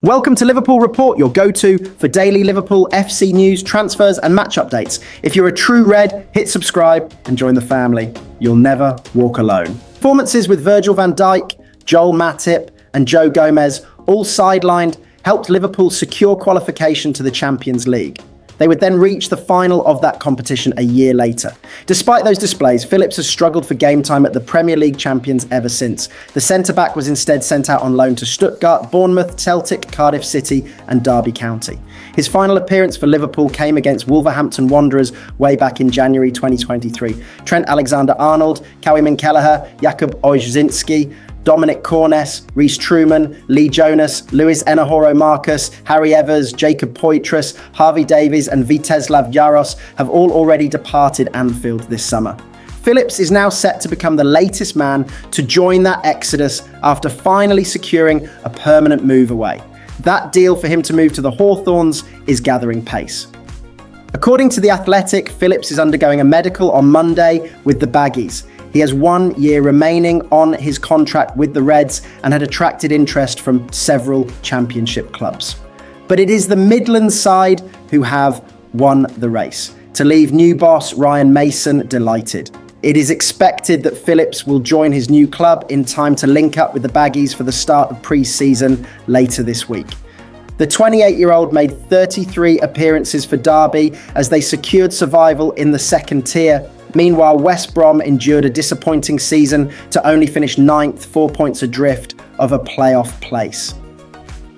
Welcome to Liverpool Report, your go-to for daily Liverpool FC news, transfers and match updates. If you're a true Red, hit subscribe and join the family. You'll never walk alone. Performances with Virgil van Dijk, Joel Matip and Joe Gomez, all sidelined, helped Liverpool secure qualification to the Champions League. They would then reach the final of that competition a year later. Despite those displays, Phillips has struggled for game time at the Premier League champions ever since. The centre-back was instead sent out on loan to Stuttgart, Bournemouth, Celtic, Cardiff City and Derby County. His final appearance for Liverpool came against Wolverhampton Wanderers way back in January 2023. Trent Alexander-Arnold, Kevin Kelleher, Jakub Ojzinski, Dominic Corness, Reece Truman, Lee Jonas, Luis Enahoro Marcus, Harry Evers, Jacob Poitras, Harvey Davies and Viteslav Jaros have all already departed Anfield this summer. Phillips is now set to become the latest man to join that exodus after finally securing a permanent move away. That deal for him to move to the Hawthorns is gathering pace. According to The Athletic, Phillips is undergoing a medical on Monday with the Baggies. He has 1 year remaining on his contract with the Reds and had attracted interest from several championship clubs. But it is the Midlands side who have won the race, to leave new boss Ryan Mason delighted. It is expected that Phillips will join his new club in time to link up with the Baggies for the start of pre-season later this week. The 28-year-old made 33 appearances for Derby as they secured survival in the second tier. Meanwhile, West Brom endured a disappointing season to only finish 9th, 4 points adrift of a playoff place.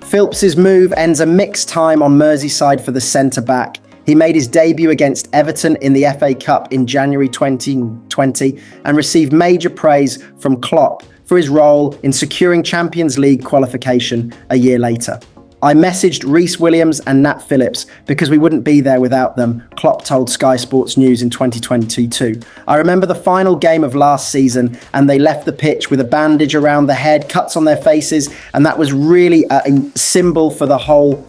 Phillips's move ends a mixed time on Merseyside for the centre-back. He made his debut against Everton in the FA Cup in January 2020 and received major praise from Klopp for his role in securing Champions League qualification a year later. I messaged Rhys Williams and Nat Phillips because we wouldn't be there without them, Klopp told Sky Sports News in 2022. I remember the final game of last season and they left the pitch with a bandage around the head, cuts on their faces, and that was really a symbol for the whole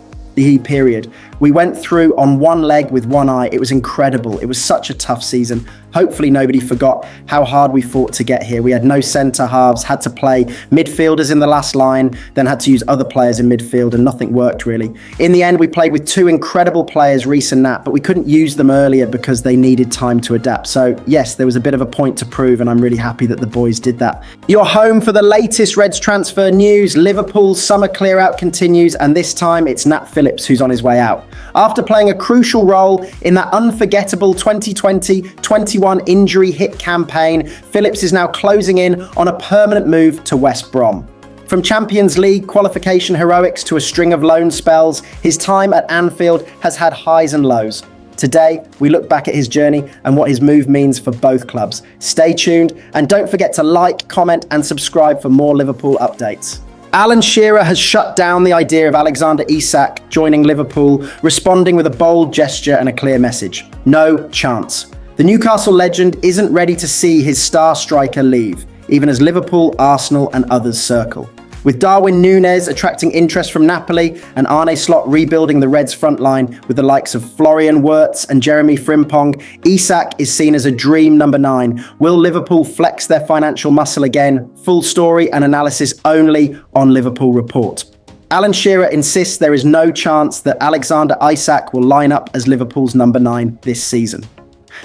period. We went through on one leg with one eye. It was incredible. It was such a tough season. Hopefully nobody forgot how hard we fought to get here. We had no centre halves, had to play midfielders in the last line, then had to use other players in midfield and nothing worked really. In the end, we played with two incredible players, Rhys and Nat, but we couldn't use them earlier because they needed time to adapt. So yes, there was a bit of a point to prove and I'm really happy that the boys did that. You're home for the latest Reds transfer news. Liverpool's summer clear out continues and this time it's Nat Phillips who's on his way out. After playing a crucial role in that unforgettable 2020-21 injury hit campaign, Phillips is now closing in on a permanent move to West Brom. From Champions League qualification heroics to a string of loan spells, his time at Anfield has had highs and lows. Today, we look back at his journey and what his move means for both clubs. Stay tuned and don't forget to like, comment and subscribe for more Liverpool updates. Alan Shearer has shut down the idea of Alexander Isak joining Liverpool, responding with a bold gesture and a clear message. No chance. The Newcastle legend isn't ready to see his star striker leave, even as Liverpool, Arsenal and others circle. With Darwin Núñez attracting interest from Napoli and Arne Slot rebuilding the Reds' front line with the likes of Florian Wirtz and Jeremy Frimpong, Isak is seen as a dream number 9. Will Liverpool flex their financial muscle again? Full story and analysis only on Liverpool Report. Alan Shearer insists there is no chance that Alexander Isak will line up as Liverpool's number 9 this season.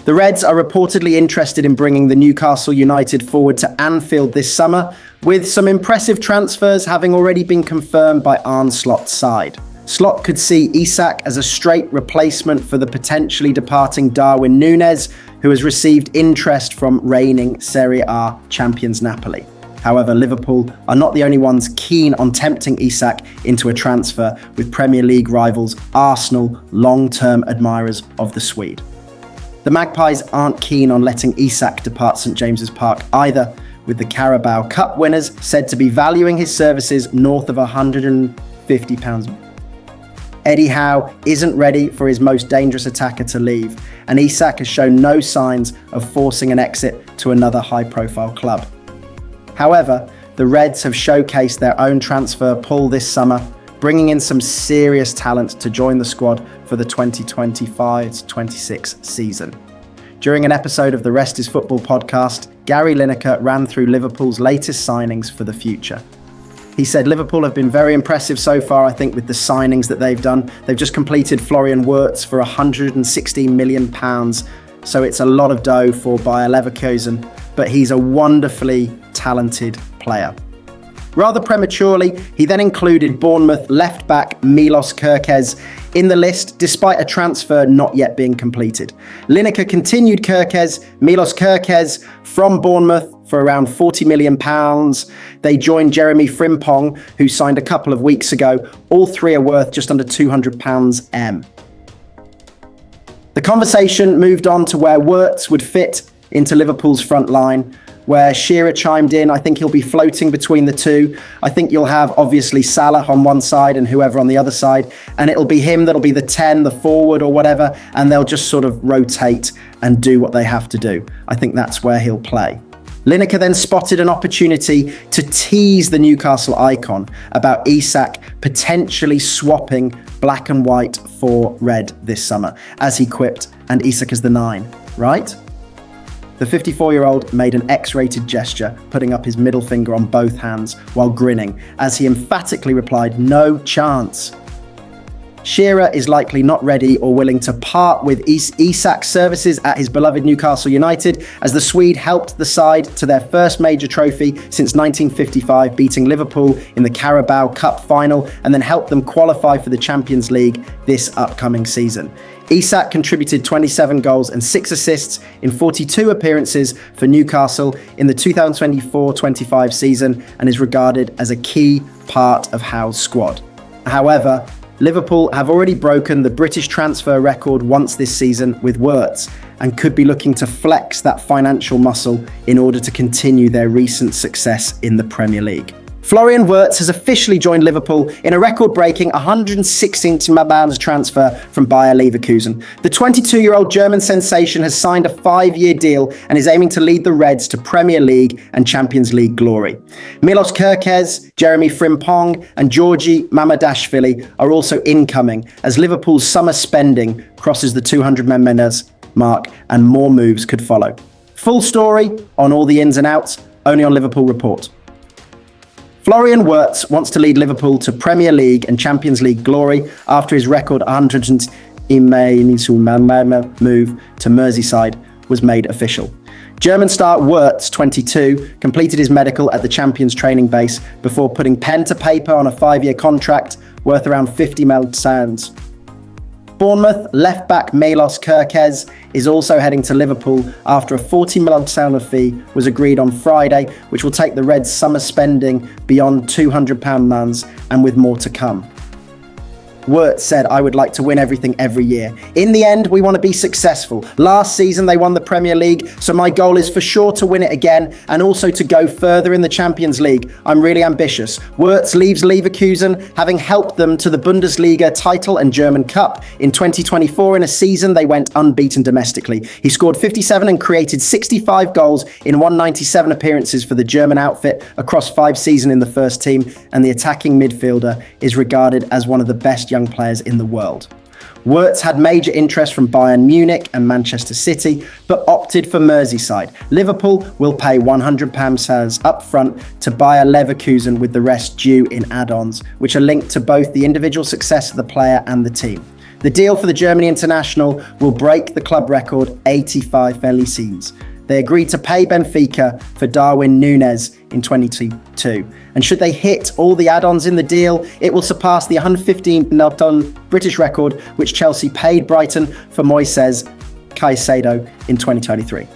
The Reds are reportedly interested in bringing the Newcastle United forward to Anfield this summer, with some impressive transfers having already been confirmed by Arne Slot's side. Slot could see Isak as a straight replacement for the potentially departing Darwin Núñez, who has received interest from reigning Serie A champions Napoli. However, Liverpool are not the only ones keen on tempting Isak into a transfer, with Premier League rivals Arsenal long-term admirers of the Swede. The Magpies aren't keen on letting Isak depart St James's Park either, with the Carabao Cup winners said to be valuing his services north of £150. Eddie Howe isn't ready for his most dangerous attacker to leave, and Isak has shown no signs of forcing an exit to another high-profile club. However, the Reds have showcased their own transfer pull this summer, bringing in some serious talent to join the squad for the 2025-26 season. During an episode of the Rest is Football podcast, Gary Lineker ran through Liverpool's latest signings for the future. He said Liverpool have been very impressive so far, I think, with the signings that they've done. They've just completed Florian Wirtz for £116 million. So it's a lot of dough for Bayer Leverkusen, but he's a wonderfully talented player. Rather prematurely, he then included Bournemouth left-back Milos Kerkez in the list, despite a transfer not yet being completed. Lineker continued Milos Kerkez from Bournemouth for around £40 million. They joined Jeremy Frimpong, who signed a couple of weeks ago. All three are worth just under £200 M. The conversation moved on to where Wirtz would fit into Liverpool's front line, where Shearer chimed in. I think he'll be floating between the two. I think you'll have obviously Salah on one side and whoever on the other side, and it'll be him that'll be the 10, the forward or whatever, and they'll just sort of rotate and do what they have to do. I think that's where he'll play. Lineker then spotted an opportunity to tease the Newcastle icon about Isak potentially swapping black and white for red this summer, as he quipped, and Isak is the 9, right? The 54-year-old made an X-rated gesture, putting up his middle finger on both hands while grinning, as he emphatically replied, "No chance." Shearer is likely not ready or willing to part with Isak's services at his beloved Newcastle United, as the Swede helped the side to their first major trophy since 1955, beating Liverpool in the Carabao Cup final, and then helped them qualify for the Champions League this upcoming season. Isak contributed 27 goals and 6 assists in 42 appearances for Newcastle in the 2024-25 season and is regarded as a key part of Howe's squad. However, Liverpool have already broken the British transfer record once this season with Wirtz and could be looking to flex that financial muscle in order to continue their recent success in the Premier League. Florian Wirtz has officially joined Liverpool in a record-breaking £116 million transfer from Bayer Leverkusen. The 22-year-old German sensation has signed a 5-year deal and is aiming to lead the Reds to Premier League and Champions League glory. Milos Kerkez, Jeremy Frimpong and Georgi Mamadashvili are also incoming as Liverpool's summer spending crosses the 200 million mark and more moves could follow. Full story on all the ins and outs, only on Liverpool Report. Florian Wirtz wants to lead Liverpool to Premier League and Champions League glory after his record 100 move to Merseyside was made official. German star Wirtz, 22, completed his medical at the Champions training base before putting pen to paper on a 5-year contract worth around £50 million. Bournemouth left-back Milos Kerkez is also heading to Liverpool after a £40 million fee was agreed on Friday, which will take the Reds' summer spending beyond £200 and with more to come. Wirtz said, "I would like to win everything every year. In the end, we want to be successful. Last season, they won the Premier League, so my goal is for sure to win it again and also to go further in the Champions League. I'm really ambitious." Wirtz leaves Leverkusen, having helped them to the Bundesliga title and German Cup. In 2024, in a season, they went unbeaten domestically. He scored 57 and created 65 goals in 197 appearances for the German outfit across 5 seasons in the first team, and the attacking midfielder is regarded as one of the best young players in the world. Wirtz had major interest from Bayern Munich and Manchester City, but opted for Merseyside. Liverpool will pay £100 up front to Bayer Leverkusen, with the rest due in add-ons, which are linked to both the individual success of the player and the team. The deal for the German international will break the club record 85 friendly scenes. They agreed to pay Benfica for Darwin Núñez in 2022. And should they hit all the add-ons in the deal, it will surpass the £115 million British record which Chelsea paid Brighton for Moises Caicedo in 2023.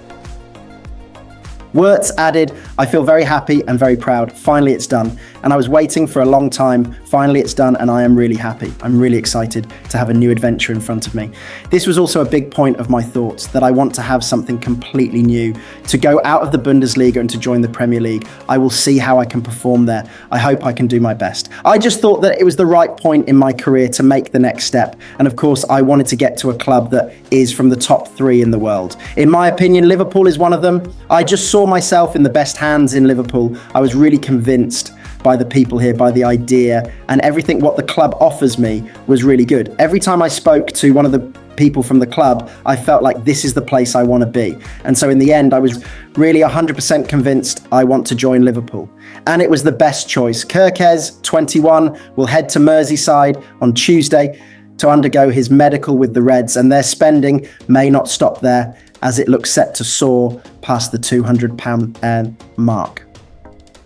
Wirtz added, "I feel very happy and very proud. Finally, it's done. And I was waiting for a long time. Finally, it's done, and I am really happy. I'm really excited to have a new adventure in front of me." This was also a big point of my thoughts, that I want to have something completely new, to go out of the Bundesliga and to join the Premier League. I will see how I can perform there. I hope I can do my best. I just thought that it was the right point in my career to make the next step. And of course, I wanted to get to a club that is from the top 3 in the world. In my opinion, Liverpool is one of them. I just saw myself in the best hands in Liverpool. I was really convinced by the people here, by the idea, and everything what the club offers me was really good. Every time I spoke to one of the people from the club, I felt like this is the place I want to be. And so in the end, I was really 100% convinced I want to join Liverpool. And it was the best choice. Kerkez, 21, will head to Merseyside on Tuesday to undergo his medical with the Reds, and their spending may not stop there as it looks set to soar past the £200 mark.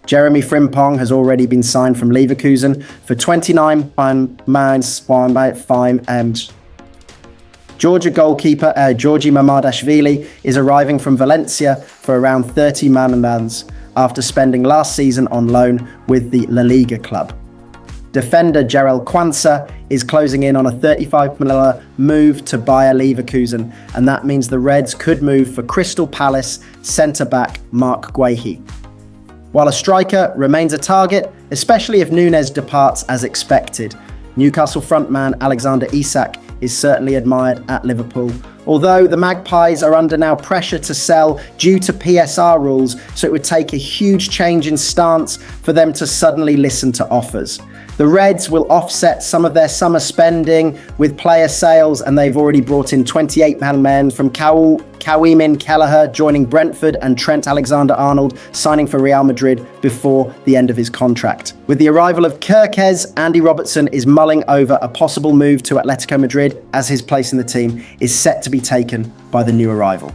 Jeremy Frimpong has already been signed from Leverkusen for £29 fine, and Georgia goalkeeper Georgi Mamadashvili is arriving from Valencia for around £30 million after spending last season on loan with the La Liga club. Defender Jarell Quansah is closing in on a £35 million move to Bayer Leverkusen, and that means the Reds could move for Crystal Palace centre-back Mark Guehi. While a striker remains a target, especially if Núñez departs as expected, Newcastle frontman Alexander Isak is certainly admired at Liverpool, although the Magpies are under now pressure to sell due to PSR rules, so it would take a huge change in stance for them to suddenly listen to offers. The Reds will offset some of their summer spending with player sales, and they've already brought in £28 million from Kawimin Kelleher joining Brentford and Trent Alexander-Arnold signing for Real Madrid before the end of his contract. With the arrival of Kerkez, Andy Robertson is mulling over a possible move to Atletico Madrid as his place in the team is set to be taken by the new arrival.